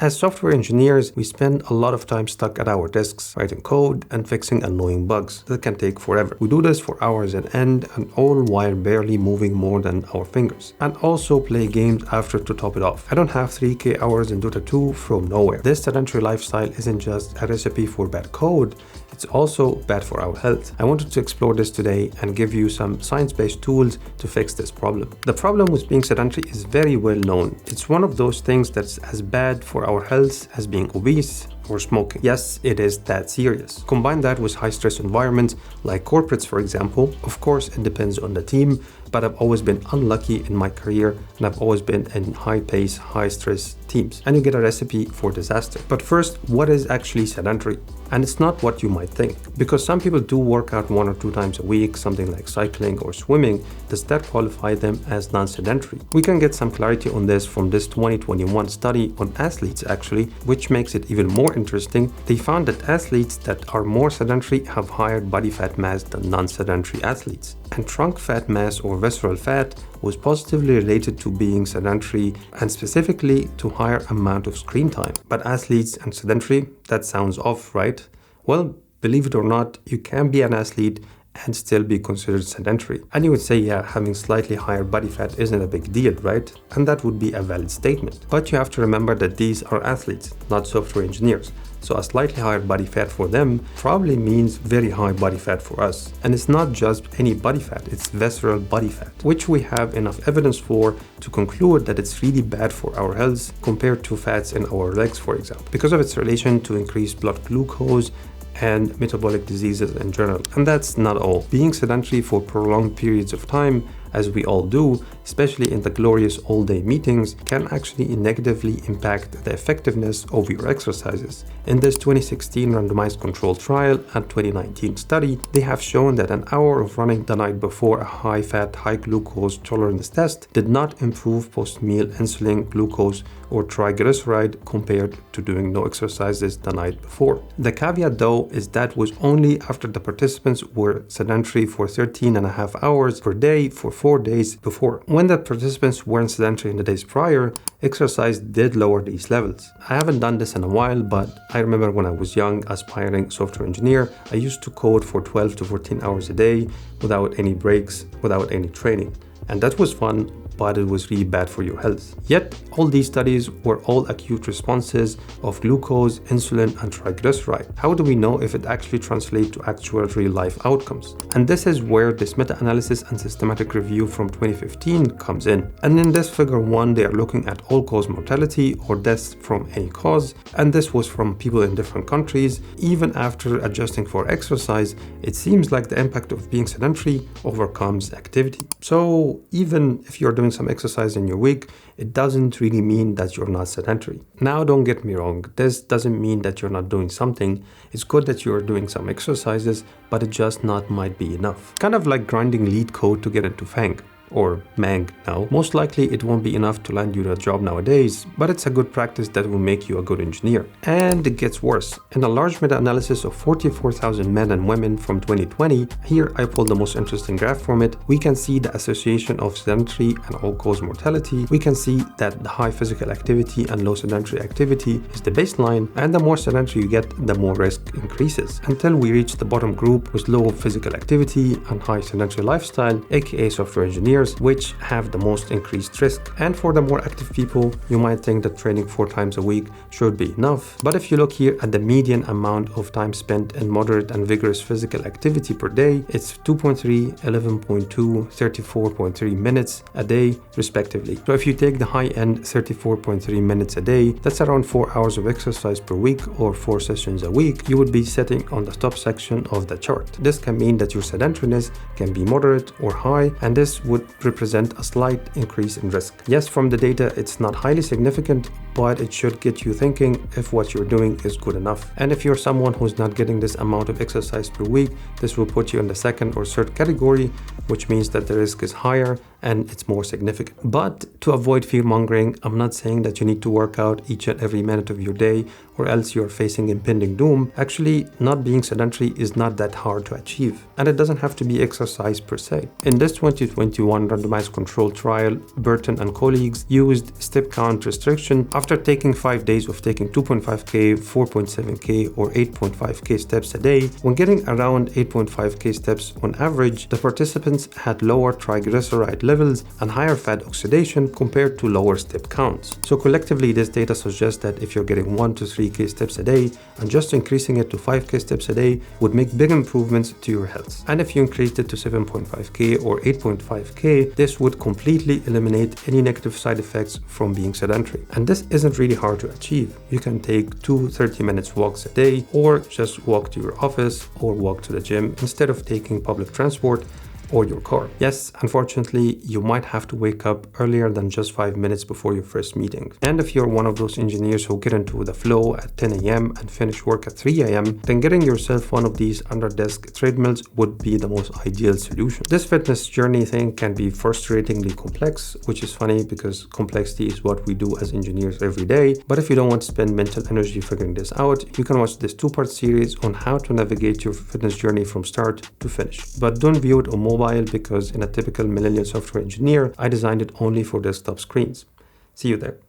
As software engineers, we spend a lot of time stuck at our desks, writing code and fixing annoying bugs that can take forever. We do this for hours on end, and all while barely moving more than our fingers. And also play games after to top it off. I don't have 3K hours in Dota 2 from nowhere. This sedentary lifestyle isn't just a recipe for bad code, it's also bad for our health. I wanted to explore this today and give you some science-based tools to fix this problem. The problem with being sedentary is very well known. It's one of those things that's as bad for our health as being obese or smoking. Yes, it is that serious. Combine that with high-stress environments like corporates, for example. Of course, it depends on the team, but I've always been unlucky in my career and I've always been in high-pace, high-stress teams. And you get a recipe for disaster. But first, what is actually sedentary? And it's not what you might think. Because some people do work out 1 or 2 times a week, something like cycling or swimming. Does that qualify them as non-sedentary? We can get some clarity on this from this 2021 study on athletes actually, which makes it even more interesting. They found that athletes that are more sedentary have higher body fat mass than non-sedentary athletes. And trunk fat mass or visceral fat was positively related to being sedentary and specifically to higher amount of screen time. But athletes and sedentary, that sounds off, right? Well, believe it or not, you can be an athlete and still be considered sedentary. And you would say, yeah, having slightly higher body fat isn't a big deal, right? And that would be a valid statement. But you have to remember that these are athletes, not software engineers. So a slightly higher body fat for them probably means very high body fat for us. And it's not just any body fat, it's visceral body fat, which we have enough evidence for to conclude that it's really bad for our health compared to fats in our legs, for example, because of its relation to increased blood glucose and metabolic diseases in general. And that's not all. Being sedentary for prolonged periods of time, as we all do, especially in the glorious all-day meetings, can actually negatively impact the effectiveness of your exercises. In this 2016 randomized controlled trial and 2019 study, they have shown that an hour of running the night before a high-fat, high-glucose tolerance test did not improve post-meal insulin, glucose, or triglyceride compared to doing no exercises the night before. The caveat though is that was only after the participants were sedentary for 13.5 hours per day for 4 days before. When the participants weren't sedentary in the days prior, exercise did lower these levels. I haven't done this in a while, but I remember when I was young, aspiring software engineer, I used to code for 12 to 14 hours a day without any breaks, without any training. And that was fun, but it was really bad for your health. Yet, all these studies were all acute responses of glucose, insulin, and triglyceride. How do we know if it actually translates to actual real-life outcomes? And this is where this meta-analysis and systematic review from 2015 comes in. And in this figure 1, they are looking at all-cause mortality or deaths from any cause. And this was from people in different countries. Even after adjusting for exercise, it seems like the impact of being sedentary overcomes activity. So even if you're doing some exercise in your week, it doesn't really mean that you're not sedentary. Now, don't get me wrong, this doesn't mean that you're not doing something. It's good that you're doing some exercises, but it just not might be enough. Kind of like grinding lead code to get into Fang. Or Mang now. Most likely it won't be enough to land you a job nowadays, but it's a good practice that will make you a good engineer. And it gets worse. In a large meta-analysis of 44,000 men and women from 2020, here I pulled the most interesting graph from it, we can see the association of sedentary and all-cause mortality. We can see that the high physical activity and low sedentary activity is the baseline, and the more sedentary you get, the more risk increases, until we reach the bottom group with low physical activity and high sedentary lifestyle, aka software engineers, which have the most increased risk. And for the more active people, you might think that training 4 times a week should be enough. But if you look here at the median amount of time spent in moderate and vigorous physical activity per day, it's 2.3, 11.2, 34.3 minutes a day, respectively. So if you take the high end 34.3 minutes a day, that's around 4 hours of exercise per week or 4 sessions a week, you would be sitting on the top section of the chart. This can mean that your sedentariness can be moderate or high, and this would represent a slight increase in risk. Yes, from the data, it's not highly significant, but it should get you thinking if what you're doing is good enough. And if you're someone who's not getting this amount of exercise per week, this will put you in the second or third category, which means that the risk is higher and it's more significant. But to avoid fear-mongering, I'm not saying that you need to work out each and every minute of your day or else you're facing impending doom. Actually, not being sedentary is not that hard to achieve, and it doesn't have to be exercise per se. In this 2021 randomized controlled trial, Burton and colleagues used step count restriction. After taking 5 days of taking 2.5k, 4.7k, or 8.5k steps a day, when getting around 8.5k steps on average, the participants had lower triglyceride levels and higher fat oxidation compared to lower step counts. So collectively, this data suggests that if you're getting 1 to 3k steps a day and just increasing it to 5k steps a day would make big improvements to your health. And if you increased it to 7.5k or 8.5k, this would completely eliminate any negative side effects from being sedentary. And this isn't really hard to achieve. You can take 2 30-minute walks a day, or just walk to your office or walk to the gym instead of taking public transport or your car. Yes, unfortunately, you might have to wake up earlier than just 5 minutes before your first meeting. And if you're one of those engineers who get into the flow at 10 a.m. and finish work at 3 a.m., then getting yourself one of these under-desk treadmills would be the most ideal solution. This fitness journey thing can be frustratingly complex, which is funny because complexity is what we do as engineers every day. But if you don't want to spend mental energy figuring this out, you can watch this 2-part series on how to navigate your fitness journey from start to finish. But don't view it on mobile, because in a typical millennial software engineer, I designed it only for desktop screens. See you there.